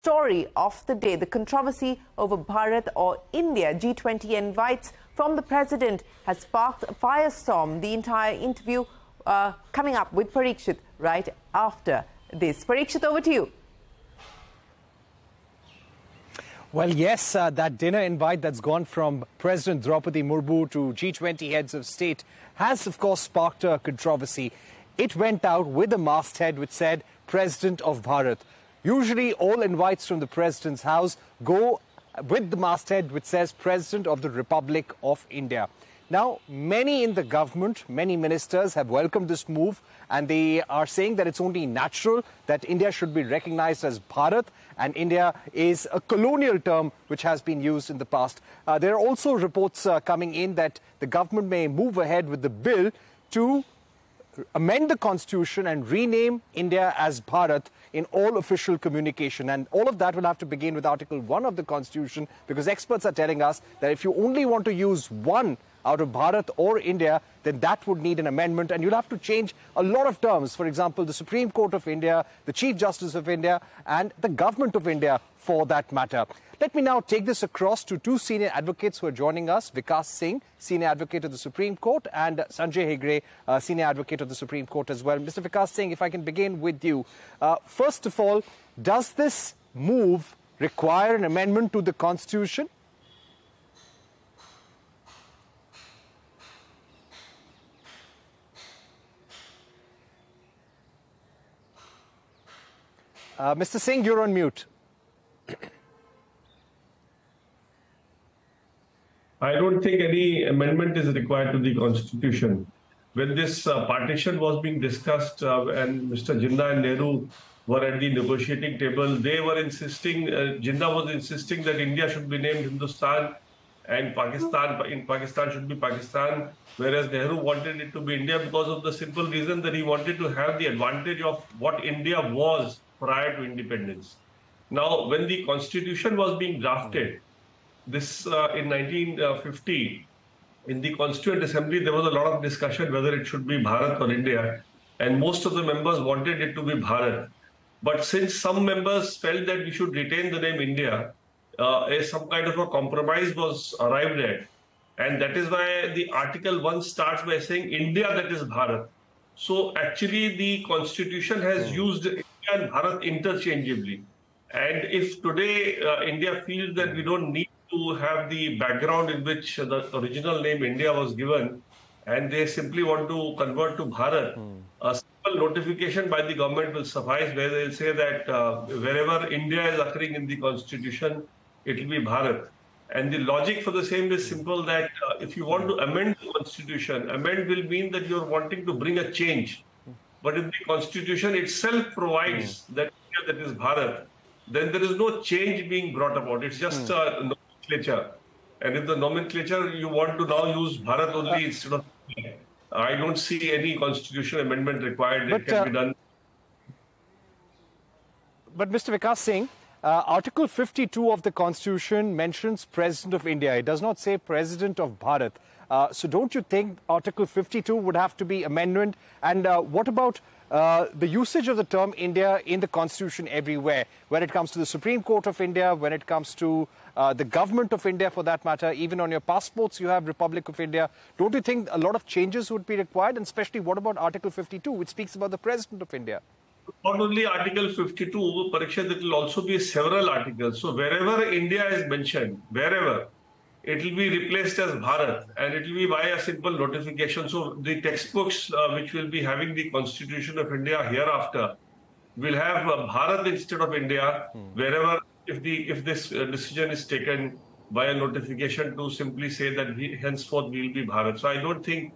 Story of the day, the controversy over Bharat or India G20 invites from the president has sparked a firestorm. The entire interview coming up with Parikshit right after this. Parikshit, over to you. Well, yes, that dinner invite that's gone from President Droupadi Murmu to G20 Heads of State has, of course, sparked a controversy. It went out with a masthead which said, President of Bharat. Usually, all invites from the President's house go with the masthead which says President of the Republic of India. Now, many in the government, many ministers have welcomed this move, and they are saying that it's only natural that India should be recognized as Bharat, and India is a colonial term which has been used in the past. There are also reports coming in that the government may move ahead with the bill to amend the constitution and rename India as Bharat in all official communication. And all of that will have to begin with Article 1 of the constitution, because experts are telling us that if you only want to use one out of Bharat or India, then that would need an amendment, and you'll have to change a lot of terms. For example, the Supreme Court of India, the Chief Justice of India, and the Government of India for that matter. Let me now take this across to two senior advocates who are joining us, Vikas Singh, senior advocate of the Supreme Court, and Sanjay, Hegde, senior advocate of the Supreme Court as well. Mr. Vikas Singh, if I can begin with you. First of all, does this move require an amendment to the Constitution? Mr. Singh, you're on mute. I don't think any amendment is required to the Constitution. When this partition was being discussed and Mr. Jinnah and Nehru were at the negotiating table, they were insisting, Jinnah was insisting that India should be named Hindustan and Pakistan should be Pakistan, whereas Nehru wanted it to be India because of the simple reason that he wanted to have the advantage of what India was prior to independence. Now, when the Constitution was being drafted, this in 1950, in the Constituent Assembly, there was a lot of discussion whether it should be Bharat or India, and most of the members wanted it to be Bharat. But since some members felt that we should retain the name India, some kind of a compromise was arrived at, and that is why the Article 1 starts by saying India, that is Bharat. So actually, the Constitution has used India and Bharat interchangeably. And if today India feels that we don't need to have the background in which the original name India was given, and they simply want to convert to Bharat, a simple notification by the government will suffice, where they'll say that wherever India is occurring in the Constitution, it will be Bharat. And the logic for the same is simple, that if you want to amend the Constitution, amend will mean that you're wanting to bring a change. But if the Constitution itself provides that India, that is Bharat, then there is no change being brought about. It's just a nomenclature. And if the nomenclature you want to now use Bharat only instead of India, I don't see any constitutional amendment required. It can be done. But Mr. Vikas Singh, Article 52 of the Constitution mentions President of India. It does not say President of Bharat. So don't you think Article 52 would have to be amended? And what about the usage of the term India in the Constitution everywhere, when it comes to the Supreme Court of India, when it comes to the Government of India for that matter, even on your passports you have Republic of India? Don't you think a lot of changes would be required? And especially, what about Article 52, which speaks about the President of India? Not only Article 52, Parikshit, it will also be several articles. So wherever India is mentioned, wherever, it will be replaced as Bharat, and it will be by a simple notification. So the textbooks which will be having the Constitution of India hereafter will have Bharat instead of India, wherever, if this decision is taken by a notification to simply say that henceforth we will be Bharat. So I don't think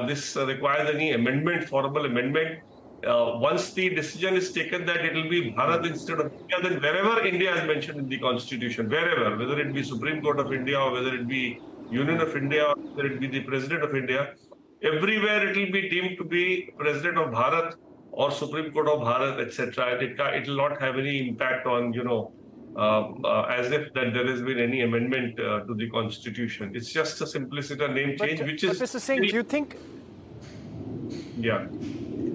this requires any amendment, formal amendment. Once the decision is taken that it will be Bharat instead of India, then wherever India is mentioned in the Constitution, wherever, whether it be Supreme Court of India or whether it be Union of India or whether it be the President of India, everywhere it will be deemed to be President of Bharat or Supreme Court of Bharat, etc. It will not have any impact on, as if that there has been any amendment to the Constitution. It's just a simpliciter name change, which is... But Mr. Singh, do you think... Yeah.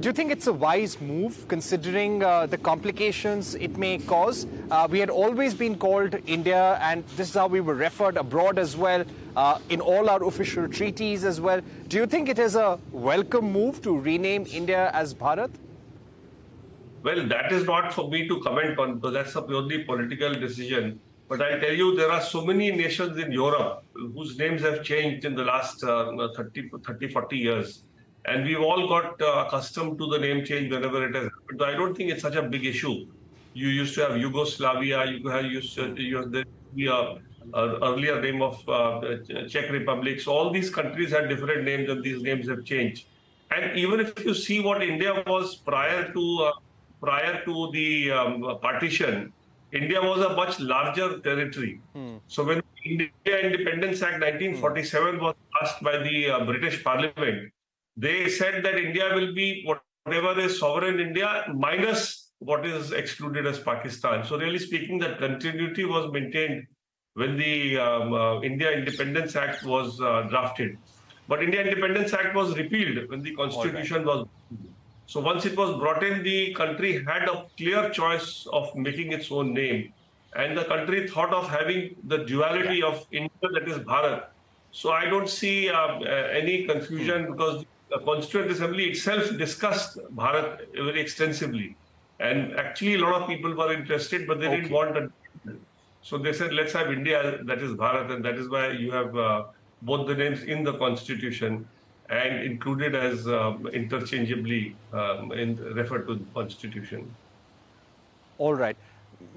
Do you think it's a wise move, considering the complications it may cause? We had always been called India, and this is how we were referred abroad as well, in all our official treaties as well. Do you think it is a welcome move to rename India as Bharat? Well, that is not for me to comment on, because that's a purely political decision. But I'll tell you, there are so many nations in Europe whose names have changed in the last 30, 40 years. And we've all got accustomed to the name change whenever it has happened. So I don't think it's such a big issue. You used to have Yugoslavia, you had the earlier name of Czech Republic. So all these countries had different names, and these names have changed. And even if you see what India was prior to the partition, India was a much larger territory. So when India Independence Act 1947 was passed by the British Parliament, they said that India will be whatever is sovereign India minus what is excluded as Pakistan. So really speaking, that continuity was maintained when the India Independence Act was drafted. But India Independence Act was repealed when the constitution was. So once it was brought in, the country had a clear choice of making its own name. And the country thought of having the duality of India, that is Bharat. So I don't see any confusion, because the Constituent Assembly itself discussed Bharat very extensively. And actually a lot of people were interested, but they didn't want a... So they said, let's have India, that is Bharat. And that is why you have both the names in the Constitution and included as interchangeably referred to the Constitution. All right.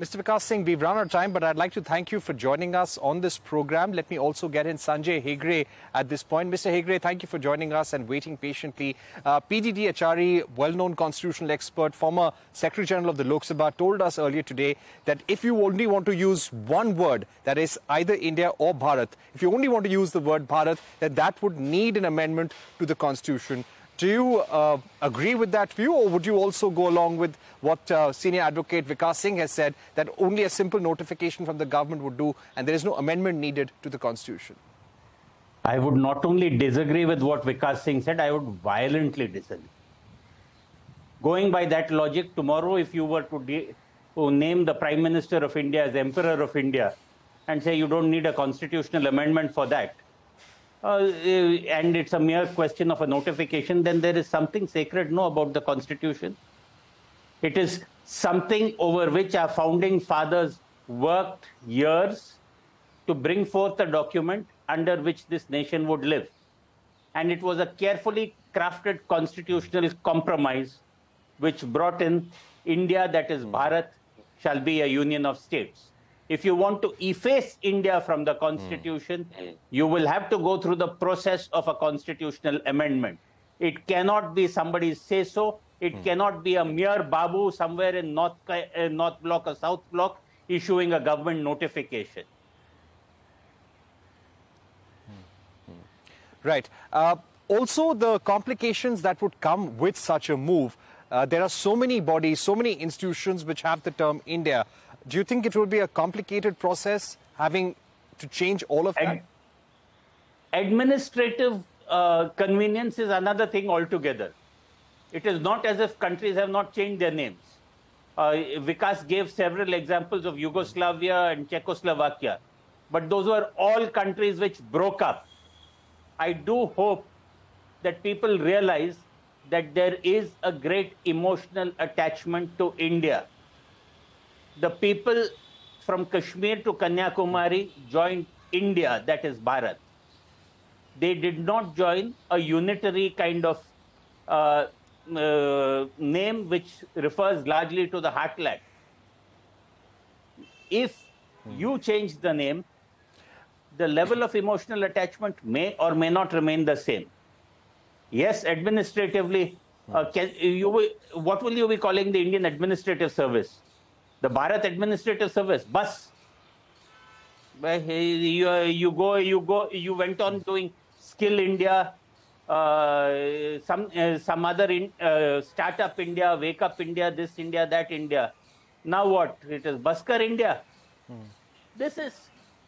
Mr. Vikas Singh, we've run out of time, but I'd like to thank you for joining us on this program. Let me also get in Sanjay Hegde at this point. Mr. Hegde, thank you for joining us and waiting patiently. PDD Achari, well-known constitutional expert, former Secretary General of the Lok Sabha, told us earlier today that if you only want to use one word, that is either India or Bharat, if you only want to use the word Bharat, that would need an amendment to the Constitution. Do you agree with that view, or would you also go along with what senior advocate Vikas Singh has said, that only a simple notification from the government would do and there is no amendment needed to the Constitution? I would not only disagree with what Vikas Singh said, I would violently disagree. Going by that logic, tomorrow if you were to name the Prime Minister of India as Emperor of India and say you don't need a constitutional amendment for that, and it's a mere question of a notification, then there is something sacred about the Constitution. It is something over which our founding fathers worked years to bring forth a document under which this nation would live. And it was a carefully crafted constitutional compromise which brought in India, that is Bharat, shall be a union of states. If you want to efface India from the Constitution, you will have to go through the process of a constitutional amendment. It cannot be somebody's say-so. It cannot be a mere babu somewhere in North Block or South Block issuing a government notification. Right. Also, the complications that would come with such a move. There are so many bodies, so many institutions which have the term India. Do you think it will be a complicated process having to change all of that? Administrative convenience is another thing altogether. It is not as if countries have not changed their names. Vikas gave several examples of Yugoslavia and Czechoslovakia, but those were all countries which broke up. I do hope that people realize that there is a great emotional attachment to India. The people from Kashmir to Kanyakumari joined India, that is Bharat. They did not join a unitary kind of name which refers largely to the heartland. If you change the name, the level of emotional attachment may or may not remain the same. Yes, administratively, what will you be calling the Indian Administrative Service? The Bharat Administrative Service, bus. You went on doing Skill India, some other Startup India, Wake Up India, this India, that India. Now what? It is Baskar India. This is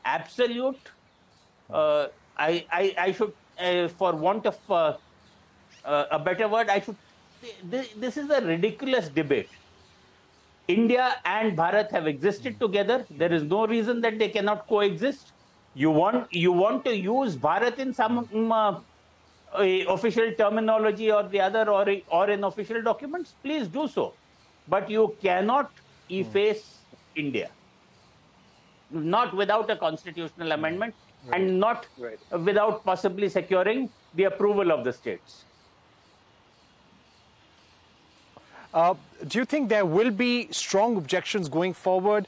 absolute. I should, for want of a better word, I should this is a ridiculous debate. India and Bharat have existed together. There is no reason that they cannot coexist. You want to use Bharat in some official terminology or the other, or in official documents, please do so. But you cannot efface India. Not without a constitutional amendment, and not without possibly securing the approval of the states. Do you think there will be strong objections going forward?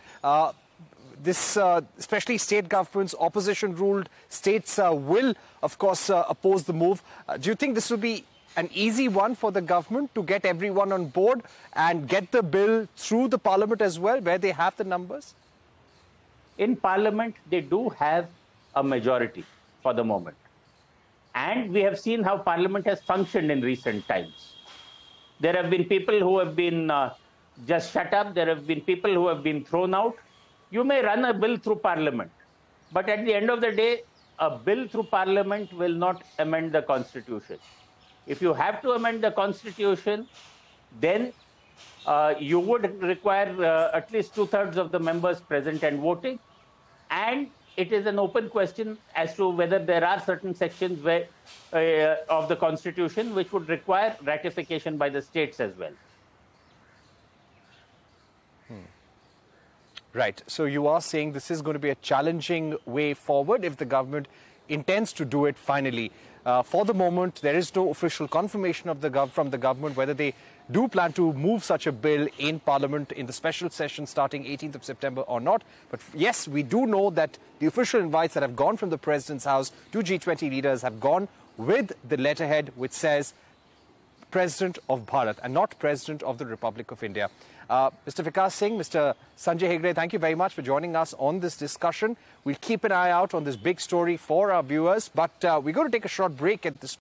Especially state governments, opposition-ruled states will, of course, oppose the move. Do you think this will be an easy one for the government to get everyone on board and get the bill through the parliament as well, where they have the numbers? In parliament, they do have a majority for the moment. And we have seen how parliament has functioned in recent times. There have been people who have been just shut up. There have been people who have been thrown out. You may run a bill through parliament, but at the end of the day, a bill through parliament will not amend the constitution. If you have to amend the constitution, then you would require at least 2/3 of the members present and voting. And it is an open question as to whether there are certain sections where, of the constitution which would require ratification by the states as well. Right. So you are saying this is going to be a challenging way forward if the government intends to do it finally. For the moment, there is no official confirmation of from the government whether they do plan to move such a bill in Parliament in the special session starting 18th of September or not. But yes, we do know that the official invites that have gone from the President's house to G20 leaders have gone with the letterhead which says President of Bharat and not President of the Republic of India. Mr. Vikas Singh, Mr. Sanjay Hegde, thank you very much for joining us on this discussion. We'll keep an eye out on this big story for our viewers, but we're going to take a short break at this